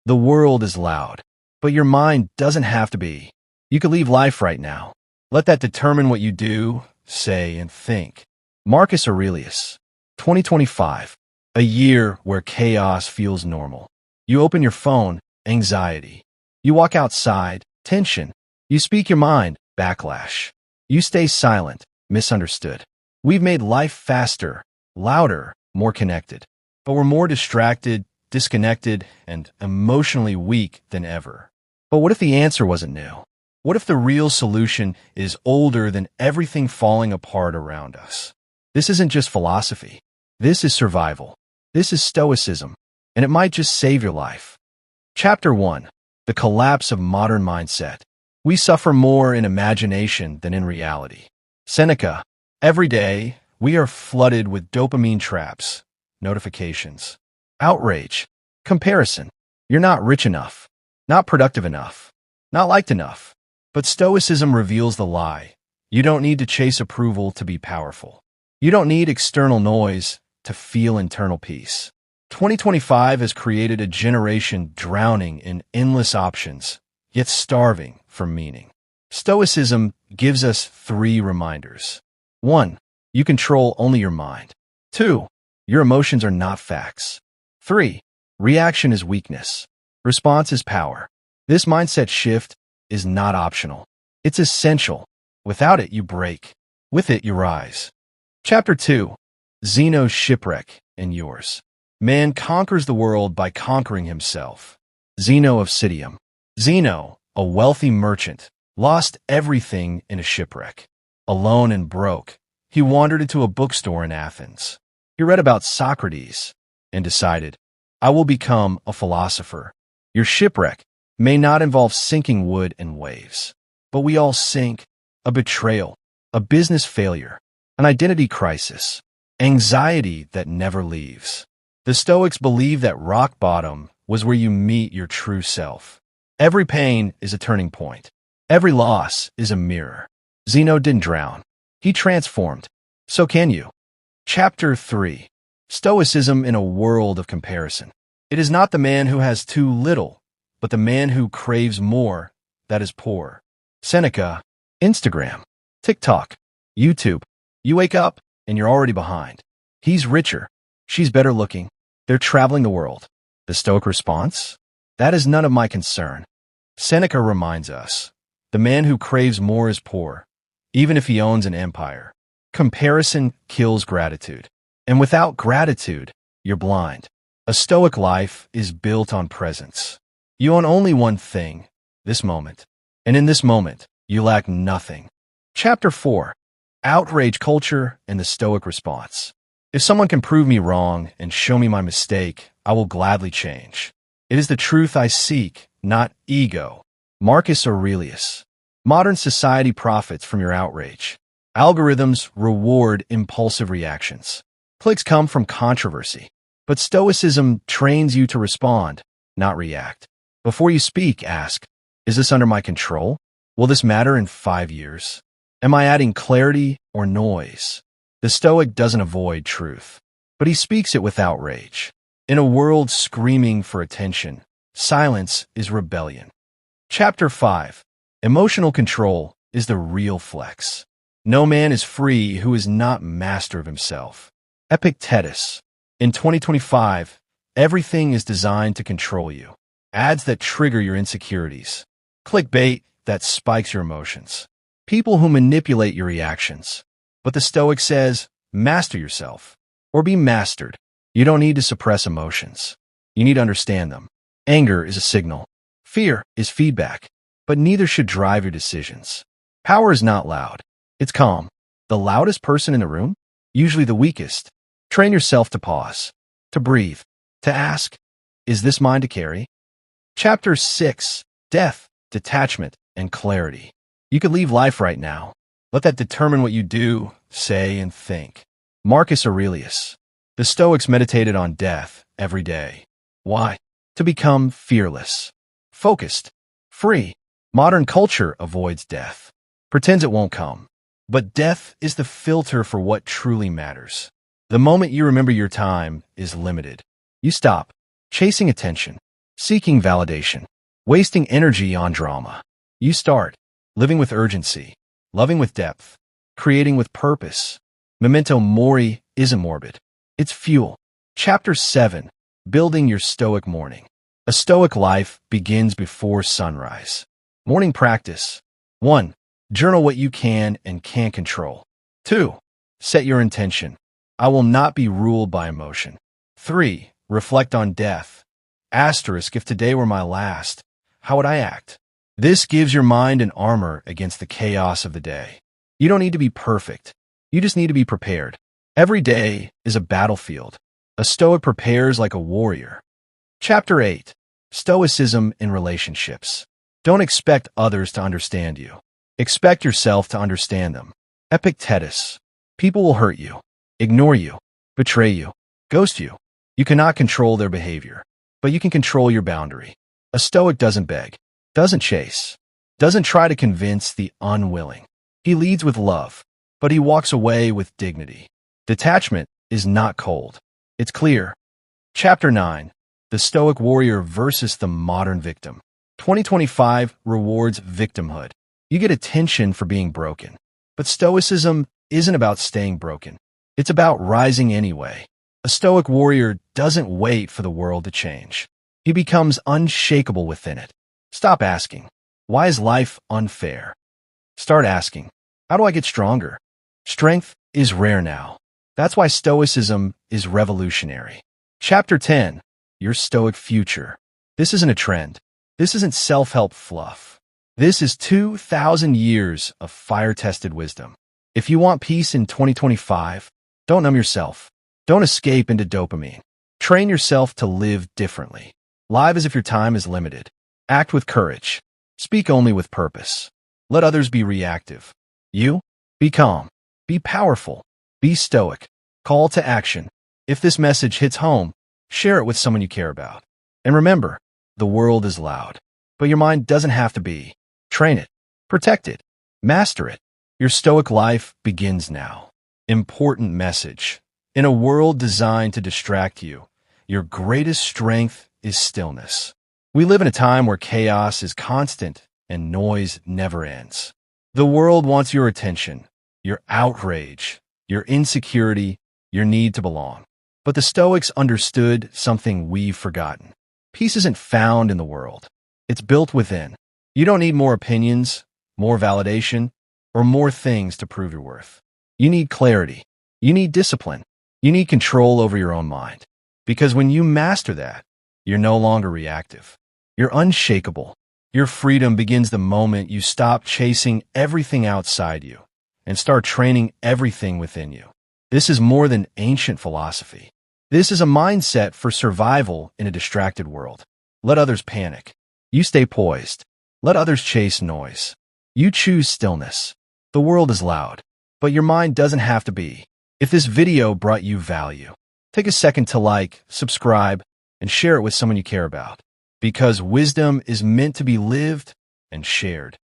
The world is loud, but your mind doesn't have to be. You could leave life right now. Let that determine what you do, say, and think. Marcus Aurelius, 2025, a year where chaos feels normal. You open your phone, anxiety. You walk outside, tension. You speak your mind, backlash. You stay silent, misunderstood. We've made life faster, louder, more connected. But we're more distracted, disconnected, and emotionally weak than ever. But what if the answer wasn't new? What if the real solution is older than everything falling apart around us? This isn't just philosophy. This is survival. This is Stoicism, and it might just save your life. Chapter 1. The Collapse of Modern Mindset. We suffer more in imagination than in reality. Seneca. Every day, we are flooded with dopamine traps, notifications, outrage, comparison. You're not rich enough, not productive enough, not liked enough. But Stoicism reveals the lie. You don't need to chase approval to be powerful. You don't need external noise to feel internal peace. 2025 has created a generation drowning in endless options, yet starving for meaning. Stoicism gives us 3 reminders. 1. You control only your mind. 2. Your emotions are not facts. 3. Reaction is weakness. Response is power. This mindset shift is not optional. It's essential. Without it, you break. With it, you rise. Chapter 2. Zeno's shipwreck and yours. Man conquers the world by conquering himself. Zeno of Citium. Zeno, a wealthy merchant, lost everything in a shipwreck. Alone and broke, he wandered into a bookstore in Athens. He read about Socrates and decided, I will become a philosopher. Your shipwreck may not involve sinking wood in waves, but we all sink. A betrayal, a business failure, an identity crisis, anxiety that never leaves. The Stoics believe that rock bottom was where you meet your true self. Every pain is a turning point. Every loss is a mirror. Zeno didn't drown. He transformed. So can you. Chapter 3. Stoicism in a world of comparison. It is not the man who has too little, but the man who craves more that is poor. Seneca. Instagram, TikTok, YouTube. You wake up and you're already behind. He's richer. She's better looking. They're traveling the world. The Stoic response? That is none of my concern. Seneca reminds us, the man who craves more is poor, even if he owns an empire. Comparison kills gratitude. And without gratitude, you're blind. A Stoic life is built on presence. You own only one thing, this moment. And in this moment, you lack nothing. Chapter 4. Outrage culture and the Stoic response. If someone can prove me wrong and show me my mistake, I will gladly change. It is the truth I seek, not ego. Marcus Aurelius. Modern society profits from your outrage. Algorithms reward impulsive reactions. Clicks come from controversy. But Stoicism trains you to respond, not react. Before you speak, ask, is this under my control? Will this matter in 5 years? Am I adding clarity or noise? The Stoic doesn't avoid truth, but he speaks it with outrage. In a world screaming for attention, silence is rebellion. Chapter 5. Emotional control is the real flex. No man is free who is not master of himself. Epictetus. In 2025, everything is designed to control you. Ads that trigger your insecurities. Clickbait that spikes your emotions. People who manipulate your reactions. But the Stoic says, master yourself, or be mastered. You don't need to suppress emotions. You need to understand them. Anger is a signal. Fear is feedback, but neither should drive your decisions. Power is not loud. It's calm. The loudest person in the room? Usually the weakest. Train yourself to pause, to breathe, to ask, is this mine to carry? Chapter 6. Death, detachment, and clarity. You could leave life right now. Let that determine what you do, say, and think. Marcus Aurelius. The Stoics meditated on death every day. Why? To become fearless, focused, free. Modern culture avoids death, pretends it won't come. But death is the filter for what truly matters. The moment you remember your time is limited. You stop chasing attention, seeking validation, wasting energy on drama. You start living with urgency, loving with depth, creating with purpose. Memento mori isn't morbid. It's fuel. Chapter 7. Building your Stoic morning. A Stoic life begins before sunrise. Morning practice. 1. Journal what you can and can't control. 2. Set your intention. I will not be ruled by emotion. 3. Reflect on death. Asterisk, if today were my last, how would I act? This gives your mind an armor against the chaos of the day. You don't need to be perfect. You just need to be prepared. Every day is a battlefield. A Stoic prepares like a warrior. Chapter 8. Stoicism in relationships. Don't expect others to understand you. Expect yourself to understand them. Epictetus. People will hurt you, ignore you, betray you, ghost you. You cannot control their behavior, but you can control your boundary. A Stoic doesn't beg, doesn't chase, doesn't try to convince the unwilling. He leads with love, but he walks away with dignity. Detachment is not cold. It's clear. Chapter 9. The Stoic Warrior versus the Modern Victim. 2025 rewards victimhood. You get attention for being broken. But Stoicism isn't about staying broken. It's about rising anyway. A Stoic warrior doesn't wait for the world to change. He becomes unshakable within it. Stop asking, why is life unfair? Start asking, how do I get stronger? Strength is rare now. That's why Stoicism is revolutionary. Chapter 10. Your Stoic future. This isn't a trend. This isn't self-help fluff. This is 2,000 years of fire-tested wisdom. If you want peace in 2025, don't numb yourself. Don't escape into dopamine. Train yourself to live differently. Live as if your time is limited. Act with courage. Speak only with purpose. Let others be reactive. You, be calm. Be powerful. Be stoic. Call to action. If this message hits home, share it with someone you care about. And remember, the world is loud, but your mind doesn't have to be. Train it. Protect it. Master it. Your Stoic life begins now. Important message. In a world designed to distract you, your greatest strength is stillness. We live in a time where chaos is constant and noise never ends. The world wants your attention, your outrage, your insecurity, your need to belong. But the Stoics understood something we've forgotten. Peace isn't found in the world. It's built within. You don't need more opinions, more validation, or more things to prove your worth. You need clarity. You need discipline. You need control over your own mind. Because when you master that, you're no longer reactive. You're unshakable. Your freedom begins the moment you stop chasing everything outside you and start training everything within you. This is more than ancient philosophy. This is a mindset for survival in a distracted world. Let others panic. You stay poised. Let others chase noise. You choose stillness. The world is loud, but your mind doesn't have to be. If this video brought you value, take a second to like, subscribe, and share it with someone you care about. Because wisdom is meant to be lived and shared.